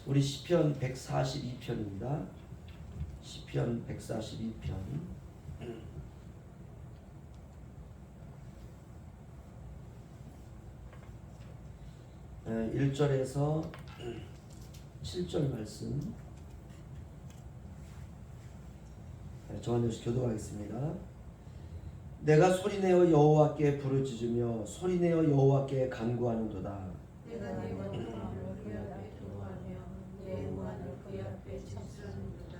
우리 시편 142편입니다. 시편 142편 1절에서 7절 말씀 저한테서 교도하겠습니다. 내가 소리내어 여호와께 부르짖으며 소리내어 여호와께 간구하는도다. 내가 내 마음을 그의 앞에 두루하며 내 무안을 그의 앞에 진술하는도다.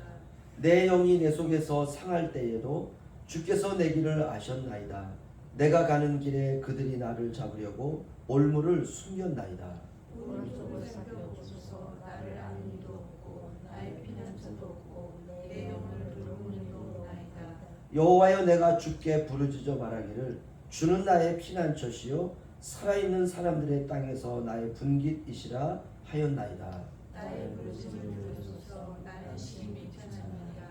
내 영이 내 속에서 상할 때에도 주께서 내 길을 아셨나이다. 내가 가는 길에 그들이 나를 잡으려고 올무를 숨겼나이다. 오른쪽을 살펴보소서. 나를 아는 이도 없고 나의 피난처도 없고 내 영혼을 돌보는 이도 없나이다. 여호와여, 내가 주께 부르짖어 말하기를 주는 나의 피난처시요 살아있는 사람들의 땅에서 나의 분깃이시라 하였나이다. 나의 부르짖음을 들으소서. 나는 심히 편합니다.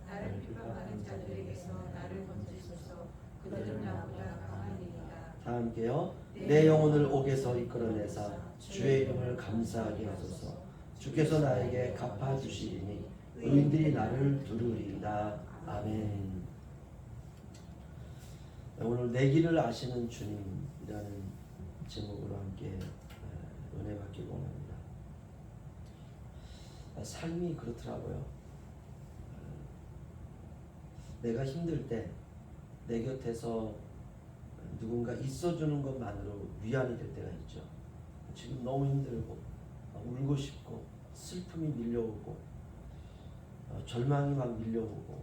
나를 핍박하는 자들에게서 나를 건지소서. 그들은 나보다 강하니이다. 다 함께요. 내 영혼을 옥에서 이끌어내사 주의 이름을 감사하게 하소서. 주께서 나에게 갚아주시리니 의인들이 나를 두루리이다. 아멘. 오늘 내 길을 아시는 주님이라는 제목으로 함께 은혜 받기 원합니다. 삶이 그렇더라고요. 내가 힘들 때 내 곁에서 누군가 있어주는 것만으로 위안이 될 때가 있죠. 지금 너무 힘들고 울고 싶고 슬픔이 밀려오고 절망이 막 밀려오고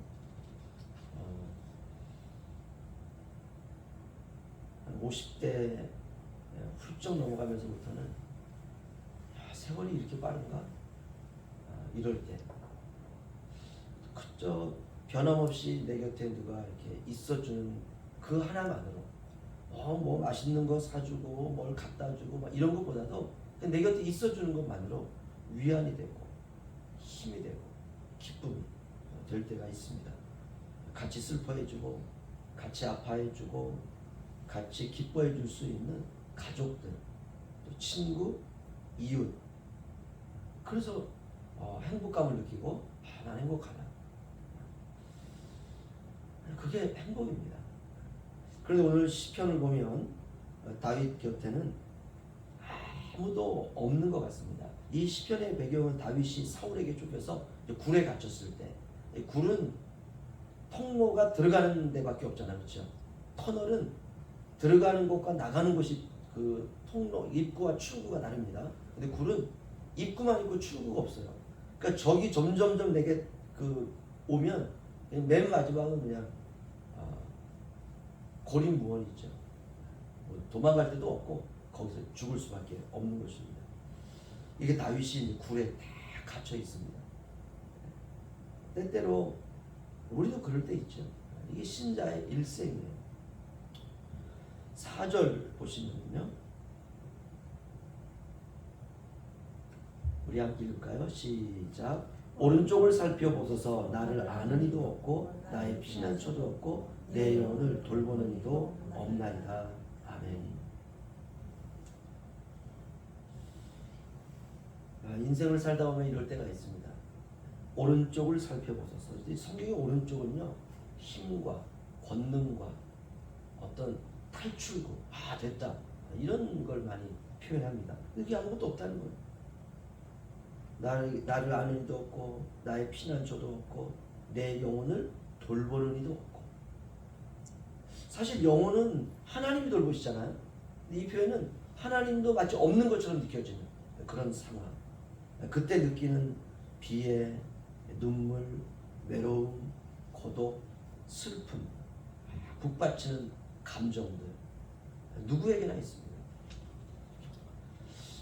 한 50대 훌쩍 넘어가면서부터는 세월이 이렇게 빠른가? 이럴 때 그저 변함없이 내 곁에 누가 이렇게 있어주는 그 하나만으로 뭐 맛있는 거 사주고 뭘 갖다 주고 막 이런 것보다도 내 곁에 있어주는 것만으로 위안이 되고 힘이 되고 기쁨이 될 때가 있습니다. 같이 슬퍼해주고 같이 아파해주고 같이 기뻐해 줄 수 있는 가족들, 또 친구, 이웃. 그래서 행복감을 느끼고 난 행복하다. 그게 행복입니다. 그런데 오늘 시편을 보면 다윗 곁에는 아무도 없는 것 같습니다. 이 시편의 배경은 다윗이 사울에게 쫓겨서 굴에 갇혔을 때, 굴은 통로가 들어가는 데밖에 없잖아요, 그렇죠? 터널은 들어가는 곳과 나가는 곳이 그 통로 입구와 출구가 다릅니다. 근데 굴은 입구만 있고 출구가 없어요. 그러니까 적이 점점점 내게 오면 맨 마지막은 그냥 고립무원이죠. 도망갈 데도 없고 거기서 죽을 수밖에 없는 것입니다. 이게 다윗이 굴에 다 갇혀 있습니다. 때때로 우리도 그럴 때 있죠. 이게 신자의 일생이에요. 4절 보시면요. 우리 함께 읽을까요? 시작. 오른쪽을 살펴보소서. 나를 아는 이도 없고 나의 피난처도 없고 내 영혼을 돌보는 이도 없나이다. 아멘. 인생을 살다 보면 이럴 때가 있습니다. 오른쪽을 살펴보소서. 성경의 오른쪽은요, 힘과 권능과 어떤 탈출구, 됐다, 이런 걸 많이 표현합니다. 이게 아무것도 없다는 거예요. 나를 아는 이도 없고 나의 피난처도 없고 내 영혼을 돌보는 이도 없고. 사실 영혼은 하나님이 돌보시잖아요. 근데 이 표현은 하나님도 마치 없는 것처럼 느껴지는 그런 상황. 그때 느끼는 비애, 눈물, 외로움, 고독, 슬픔, 북받치는 감정들 누구에게나 있습니다.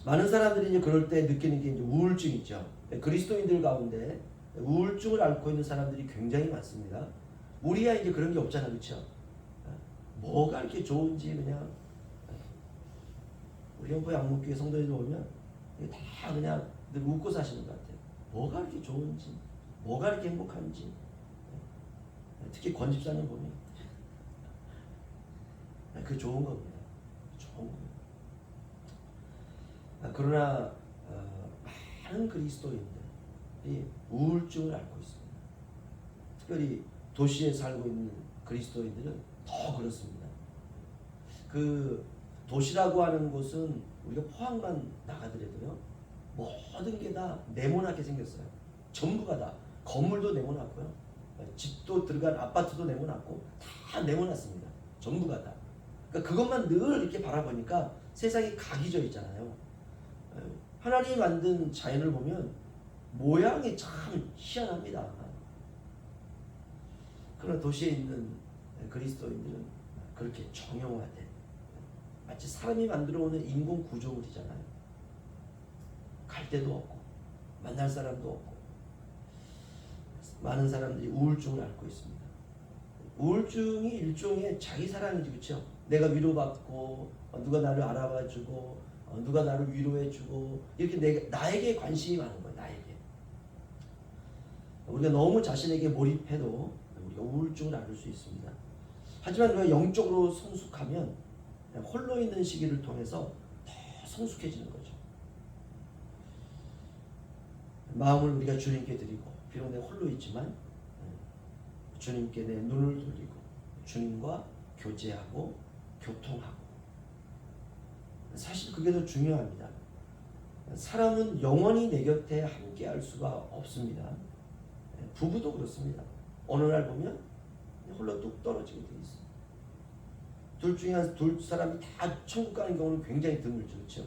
많은 사람들이 이제 그럴 때 느끼는 게 이제 우울증이죠. 그리스도인들 가운데 우울증을 앓고 있는 사람들이 굉장히 많습니다. 우리야 이제 그런 게 없잖아, 그렇죠? 뭐가 이렇게 좋은지 그냥 우리 영포 양목교회 성도들 보면 다 그냥 늘 웃고 사시는 것 같아요. 뭐가 이렇게 좋은지, 뭐가 이렇게 행복한지. 특히 권 집사님 보면 그게 좋은 겁니다. 좋은 겁니다. 그러나 많은 그리스도인들이 우울증을 앓고 있습니다. 특별히 도시에 살고 있는 그리스도인들은 더 그렇습니다. 그 도시라고 하는 곳은 우리가 포항만 나가더라도요, 모든 게 다 네모나게 생겼어요. 전부가 다. 건물도 네모났고요, 집도 들어간 아파트도 네모났고 다 네모났습니다. 전부가 다. 그러니까 그것만 늘 이렇게 바라보니까 세상이 각이 져 있잖아요. 하나님이 만든 자연을 보면 모양이 참 희한합니다. 그러나 도시에 있는 그리스도인들은 그렇게 정형화된, 마치 사람이 만들어 오는 인공 구조물이잖아요. 갈 데도 없고 만날 사람도 없고 많은 사람들이 우울증을 앓고 있습니다. 우울증이 일종의 자기 사랑이지, 그렇죠? 내가 위로받고 누가 나를 알아봐주고 누가 나를 위로해주고 이렇게 나에게 관심이 많은 거예요. 나에게. 우리가 너무 자신에게 몰입해도 우리가 우울증을 앓을 수 있습니다. 하지만 우리가 영적으로 성숙하면 홀로 있는 시기를 통해서 더 성숙해지는 거죠. 마음을 우리가 주님께 드리고, 비록 내가 홀로 있지만 주님께 내 눈을 돌리고 주님과 교제하고 교통하고, 사실 그게 더 중요합니다. 사람은 영원히 내 곁에 함께 할 수가 없습니다. 부부도 그렇습니다. 어느 날 보면 홀로 뚝 떨어지게 돼 있어요. 둘 중에 둘 사람이 다 천국 가는 경우는 굉장히 드물죠, 그렇죠?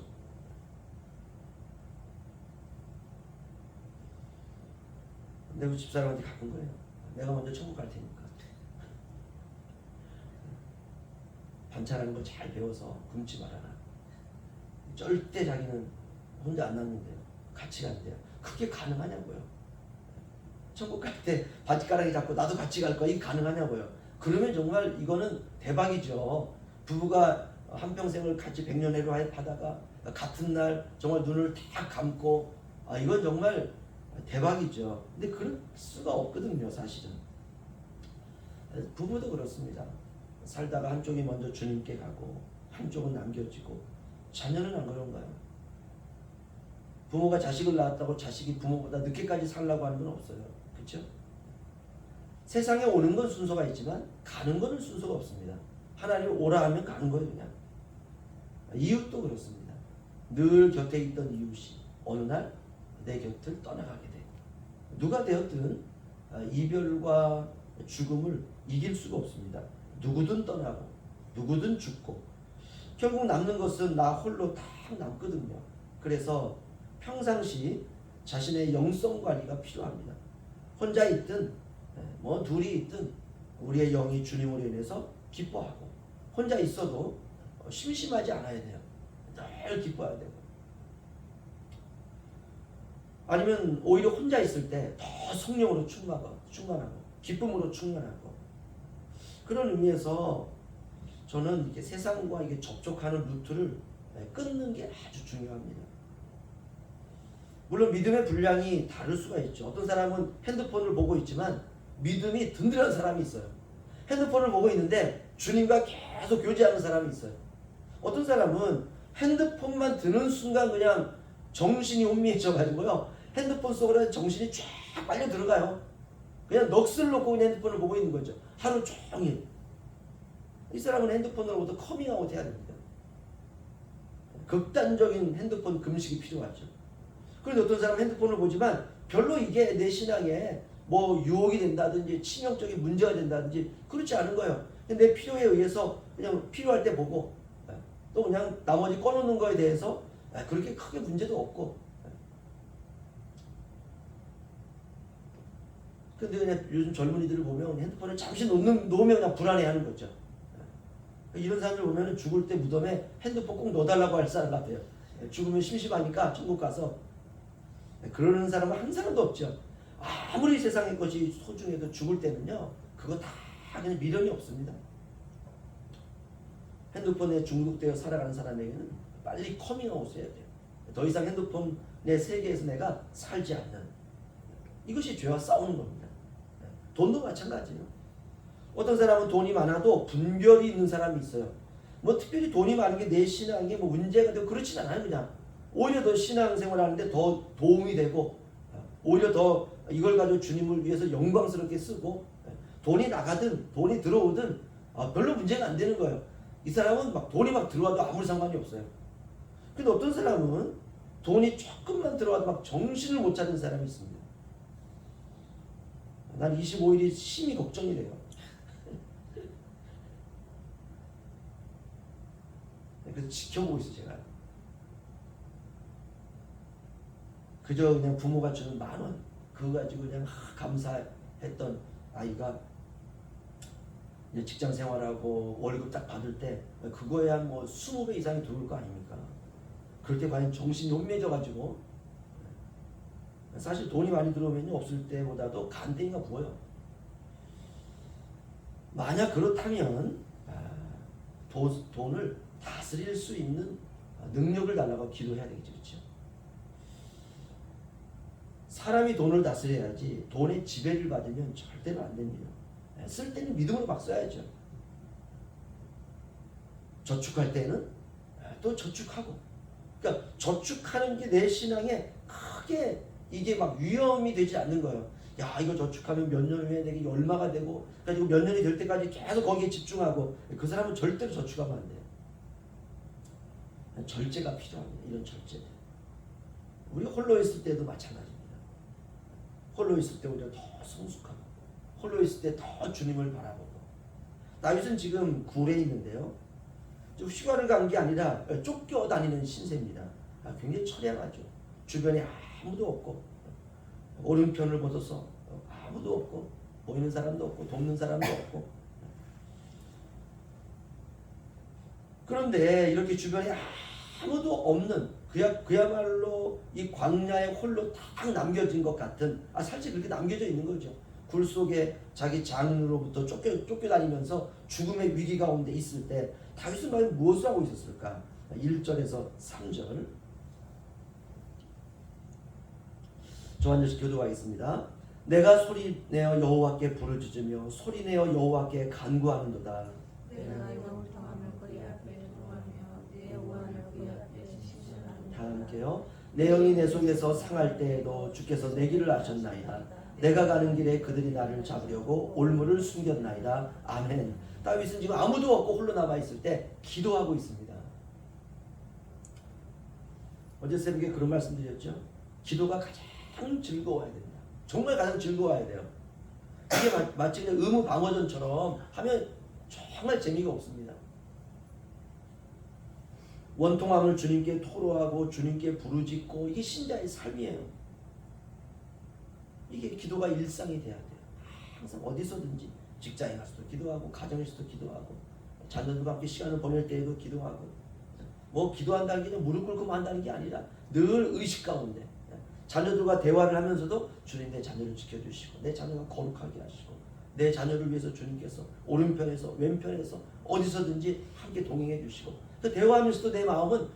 내 집사람한테 가쁜 거예요. 내가 먼저 천국 갈 테니까 반찬하는 거 잘 배워서 굶지 말아라. 절대 자기는 혼자 안 남는데요. 같이 간대요. 그게 가능하냐고요. 천국 갈 때 바지가랑이 잡고 나도 같이 갈 거야. 이게 가능하냐고요. 그러면 정말 이거는 대박이죠. 부부가 한평생을 같이 백년해로 하다가 같은 날 정말 눈을 딱 감고, 이건 정말 대박이죠. 근데 그럴 수가 없거든요, 사실은. 부부도 그렇습니다. 살다가 한쪽이 먼저 주님께 가고 한쪽은 남겨지고, 자녀는 안 그런가요? 부모가 자식을 낳았다고 자식이 부모보다 늦게까지 살라고 하는 건 없어요. 그렇죠? 세상에 오는 건 순서가 있지만 가는 거는 순서가 없습니다. 하나님 오라 하면 가는 거예요, 그냥. 이웃도 그렇습니다. 늘 곁에 있던 이웃이 어느 날 내 곁을 떠나가게 돼. 누가 되었든 이별과 죽음을 이길 수가 없습니다. 누구든 떠나고 누구든 죽고 결국 남는 것은 나 홀로 다 남거든요. 그래서 평상시 자신의 영성 관리가 필요합니다. 혼자 있든 뭐 둘이 있든 우리의 영이 주님으로 인해서 기뻐하고, 혼자 있어도 심심하지 않아야 돼요. 늘 기뻐해야 되고, 아니면 오히려 혼자 있을 때 더 성령으로 충만하고 기쁨으로 충만하고, 그런 의미에서 저는 이렇게 세상과 이게 접촉하는 루트를 끊는 게 아주 중요합니다. 물론 믿음의 분량이 다를 수가 있죠. 어떤 사람은 핸드폰을 보고 있지만 믿음이 든든한 사람이 있어요. 핸드폰을 보고 있는데 주님과 계속 교제하는 사람이 있어요. 어떤 사람은 핸드폰만 드는 순간 그냥 정신이 혼미해져 가지고요, 핸드폰 속으로 정신이 쫙 빨려 들어가요. 그냥 넋을 놓고 그냥 핸드폰을 보고 있는 거죠, 하루 종일. 이 사람은 핸드폰으로부터 커밍아웃 해야 됩니다. 극단적인 핸드폰 금식이 필요하죠. 그런데 어떤 사람은 핸드폰을 보지만 별로 이게 내 신앙에 뭐 유혹이 된다든지 치명적인 문제가 된다든지 그렇지 않은 거예요. 내 필요에 의해서 그냥 필요할 때 보고, 또 그냥 나머지 꺼놓는 거에 대해서 그렇게 크게 문제도 없고. 근데 그냥 요즘 젊은이들을 보면 핸드폰을 잠시 놓으면 그냥 불안해하는 거죠. 이런 사람들 보면 죽을 때 무덤에 핸드폰 꼭 넣어달라고 할 사람 같아요. 죽으면 심심하니까 천국 가서. 그러는 사람은 한 사람도 없죠. 아무리 세상의 것이 소중해도 죽을 때는요, 그거 다 그냥 미련이 없습니다. 핸드폰에 중독되어 살아가는 사람에게는 빨리 커밍아웃 해야 돼요. 더 이상 핸드폰의 세계에서 내가 살지 않는, 이것이 죄와 싸우는 겁니다. 돈도 마찬가지예요. 어떤 사람은 돈이 많아도 분별이 있는 사람이 있어요. 뭐 특별히 돈이 많은 게 내 신앙에 뭐 문제가 되고 그렇진 않아요. 그냥 오히려 더 신앙생활 하는데 더 도움이 되고 오히려 더 이걸 가지고 주님을 위해서 영광스럽게 쓰고 돈이 나가든 돈이 들어오든 별로 문제가 안 되는 거예요. 이 사람은 막 돈이 막 들어와도 아무 상관이 없어요. 근데 어떤 사람은 돈이 조금만 들어와도 막 정신을 못 차리는 사람이 있습니다. 난 25일이 심히 걱정이 돼요. 그래서 지켜보고 있어요, 제가. 그저 그냥 부모가 주는 10,000원 그거 가지고 그냥 감사했던 아이가 이제 직장 생활하고 월급 딱 받을 때 그거에 한 뭐 20배 이상이 들어올 거 아닙니까? 그럴 때 과연 정신이 혼미해져 가지고 사실 돈이 많이 들어오면 없을 때보다도 간땡이가 부어요. 만약 그렇다면 돈을 다스릴 수 있는 능력을 달라고 기도해야 되겠죠. 그렇죠? 사람이 돈을 다스려야지 돈의 지배를 받으면 절대로 안 됩니다. 쓸 때는 믿음으로 막 써야죠. 저축할 때는 또 저축하고. 그러니까 저축하는 게 내 신앙에 크게 이게 막 위험이 되지 않는 거예요. 야, 이거 저축하면 몇 년 후에 내게 얼마가 되고, 그러니까 몇 년이 될 때까지 계속 거기에 집중하고, 그 사람은 절대로 저축하면 안 돼요. 절제가 필요합니다. 이런 절제. 우리 홀로 있을 때도 마찬가지입니다. 홀로 있을 때 우리가 더 성숙하고, 홀로 있을 때 더 주님을 바라보고. 다윗은 지금 굴에 있는데요. 휴가를 간 게 아니라 쫓겨다니는 신세입니다. 굉장히 처량하죠. 주변에 아무도 없고 오른편을 벗어서 아무도 없고 보이는 사람도 없고 돕는 사람도 없고. 그런데 이렇게 주변에 아무도 없는 그야말로 이 광야에 홀로 딱 남겨진 것 같은 사실 그렇게 남겨져 있는 거죠. 굴 속에 자기 장로로부터 쫓겨다니면서 죽음의 위기 가운데 있을 때 다윗은 과연 무엇을 하고 있었을까? 1절에서 3절 저 한 절씩 교도하겠습니다. 내가 소리내어 여호와께 부르짖으며 소리내어 여호와께 간구하는도다. 내가 영통하며 그리 앞에 들어가며 내 원을 그리 앞에 시전하는 다 함께요. 내 영이 내 속에서 상할 때에도 주께서 내 길을 아셨나이다. 내가 가는 길에 그들이 나를 잡으려고 올무를 숨겼나이다. 아멘. 다윗은 지금 아무도 없고 홀로 남아있을 때 기도하고 있습니다. 어제 새벽에 그런 말씀 드렸죠. 기도가 가장 즐거워야 된다. 정말 가장 즐거워야 돼요. 이게 마치 그냥 의무 방어전처럼 하면 정말 재미가 없습니다. 원통함을 주님께 토로하고 주님께 부르짖고 이게 신자의 삶이에요. 이게 기도가 일상이 돼야 돼요. 항상 어디서든지 직장에 가서도 기도하고 가정에서도 기도하고 자녀들과 함께 시간을 보낼 때에도 기도하고 뭐 기도한다는 게 무릎 꿇고 한다는 게 아니라 늘 의식 가운데 자녀들과 대화를 하면서도 주님 내 자녀를 지켜주시고 내 자녀가 거룩하게 하시고 내 자녀를 위해서 주님께서 오른편에서 왼편에서 어디서든지 함께 동행해 주시고 그 대화하면서도 내 마음은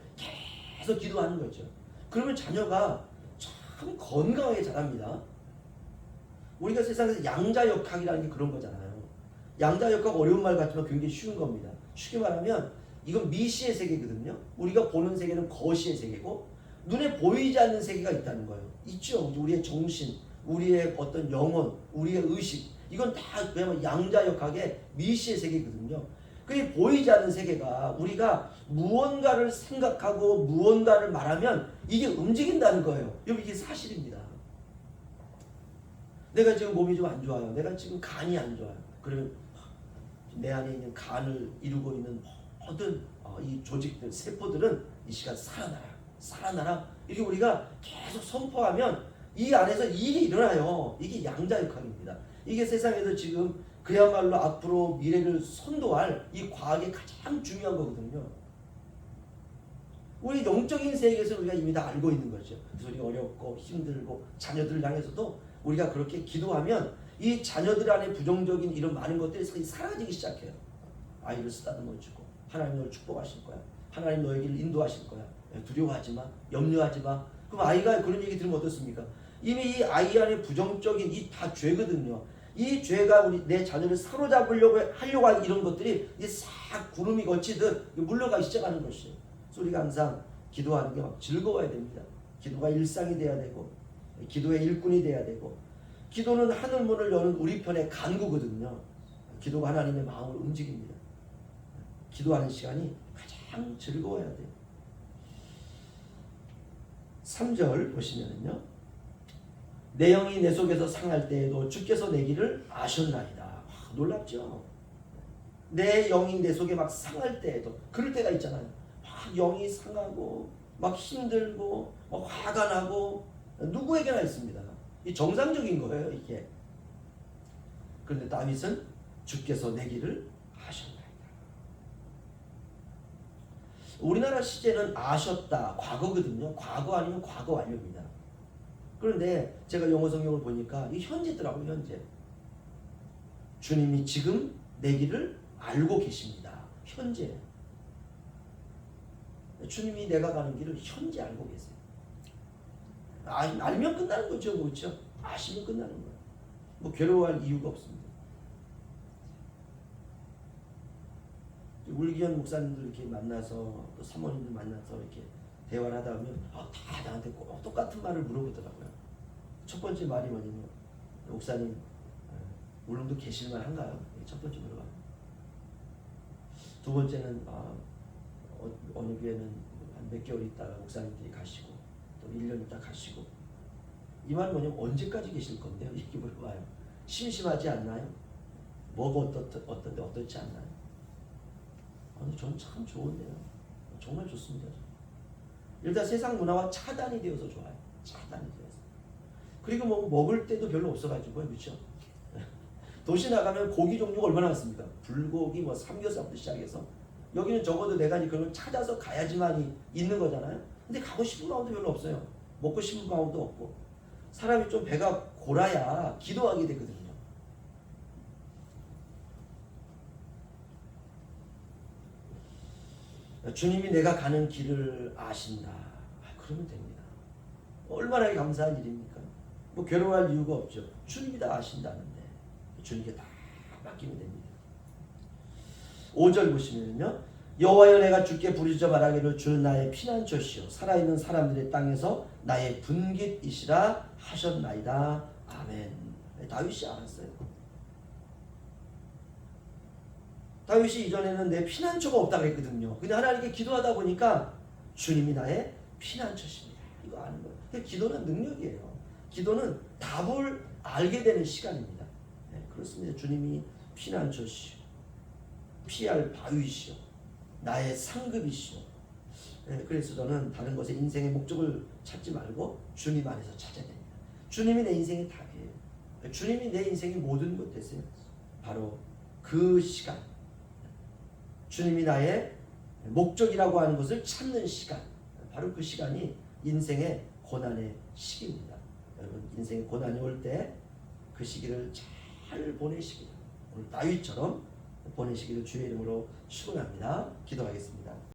계속 기도하는 거죠. 그러면 자녀가 참 건강하게 자랍니다. 우리가 세상에서 양자역학이라는 게 그런 거잖아요. 양자역학 어려운 말 같지만 굉장히 쉬운 겁니다. 쉽게 말하면 이건 미시의 세계거든요. 우리가 보는 세계는 거시의 세계고 눈에 보이지 않는 세계가 있다는 거예요. 있죠. 우리의 정신, 우리의 어떤 영혼, 우리의 의식 이건 다 그야말로 양자역학의 미시의 세계거든요. 그게 보이지 않는 세계가 우리가 무언가를 생각하고 무언가를 말하면 이게 움직인다는 거예요. 이게 사실입니다. 내가 지금 몸이 좀 안 좋아요. 내가 지금 간이 안 좋아요. 그러면 내 안에 있는 간을 이루고 있는 모든 이 조직들, 세포들은 이 시간 살아나라. 이렇게 우리가 계속 선포하면 이 안에서 일이 일어나요. 이게 양자역학입니다. 이게 세상에서 지금 그야말로 앞으로 미래를 선도할 이 과학의 가장 중요한 거거든요. 우리 영적인 세계에서 우리가 이미 다 알고 있는 거죠. 그래서 우리가 어렵고 힘들고 자녀들을 향해서도 우리가 그렇게 기도하면 이 자녀들 안에 부정적인 이런 많은 것들이 사라지기 시작해요. 아이를 쓰다듬어 주고 하나님 너를 축복하실 거야. 하나님 너의 길을 인도하실 거야. 두려워하지 마. 염려하지 마. 그럼 아이가 그런 얘기 들으면 어떻습니까? 이미 이 아이 안에 부정적인 이 다 죄거든요. 이 죄가 우리 내 자녀를 사로잡으려고 하려고 하는 이런 것들이 이제 싹 구름이 거치듯 물러가기 시작하는 것이에요. 그래서 우리가 항상 기도하는 게 막 즐거워야 됩니다. 기도가 일상이 돼야 되고 기도의 일꾼이 돼야 되고 기도는 하늘 문을 여는 우리 편의 간구거든요. 기도가 하나님의 마음을 움직입니다. 기도하는 시간이 가장 즐거워야 돼요. 3절 보시면은요. 내 영이 내 속에서 상할 때에도 주께서 내 길을 아셨나이다. 와, 놀랍죠? 내 영이 내 속에 막 상할 때에도 그럴 때가 있잖아요. 막 영이 상하고 막 힘들고 막 화가 나고 누구에게나 있습니다. 이 정상적인 거예요, 이게. 그런데 다윗은 주께서 내 길을 아셨나이다. 우리나라 시제는 아셨다, 과거거든요. 과거 아니면 과거 완료입니다. 그런데 제가 영어 성경을 보니까 이 현재더라고요, 현재. 주님이 지금 내 길을 알고 계십니다. 현재. 주님이 내가 가는 길을 현재 알고 계세요. 알면 끝나는 거죠, 그렇죠? 아시면 끝나는 거예요. 뭐 괴로워할 이유가 없습니다. 울기현 목사님들 이렇게 만나서 또 사모님들 만나서 이렇게 대화를 하다 보면 다 나한테 꼭 똑같은 말을 물어보더라고요. 첫 번째 말이 뭐냐면 목사님 울릉도 계실만 한가요? 첫 번째 물어봐. 두 번째는 어느 교회는 한 몇 개월 있다가 목사님들이 가시고 또 1년 있다 가시고 이 말은 뭐냐면 언제까지 계실 건데요? 이렇게 물어봐요. 심심하지 않나요? 뭐가 어떤데 어떻지 않나요? 저는 참 좋은데요. 정말 좋습니다. 일단 세상 문화와 차단이 되어서 좋아요. 차단이 되어서. 그리고 뭐 먹을 때도 별로 없어가지고요, 그렇죠? 도시 나가면 고기 종류가 얼마나 많습니까? 불고기, 뭐 삼겹살부터 시작해서 여기는 적어도 내가 그런 걸 찾아서 가야지만 있는 거잖아요. 근데 가고 싶은 마음도 별로 없어요. 먹고 싶은 마음도 없고 사람이 좀 배가 골아야 기도하게 되거든요. 주님이 내가 가는 길을 아신다. 그러면 됩니다. 얼마나 감사한 일입니까? 뭐 괴로워할 이유가 없죠. 주님이 다 아신다는데 주님께 다 맡기면 됩니다. 5절 보시면요. 여호와여 내가 주께 부르짖어 말하기를 주는 나의 피난처시요 살아있는 사람들의 땅에서 나의 분깃이시라 하셨나이다. 아멘. 다윗이 알았어요. 다윗이 이전에는 내 피난처가 없다 그랬거든요. 근데 하나님께 기도하다 보니까 주님이 나의 피난처십니다. 이거 아는 거예요. 근데 기도는 능력이에요. 기도는 답을 알게 되는 시간입니다. 네, 그렇습니다. 주님이 피난처시오, 피할 바위시오, 나의 상급이시오. 네, 그래서 저는 다른 것에 인생의 목적을 찾지 말고 주님 안에서 찾아야 됩니다. 주님이 내 인생의 답이에요. 주님이 내 인생의 모든 것 되세요. 바로 그 시간, 주님이 나의 목적이라고 하는 것을 찾는 시간, 바로 그 시간이 인생의 고난의 시기입니다. 여러분 인생의 고난이 올 때 그 시기를 잘 보내시기를 오늘 다윗처럼 보내시기를 주의 이름으로 축원합니다. 기도하겠습니다.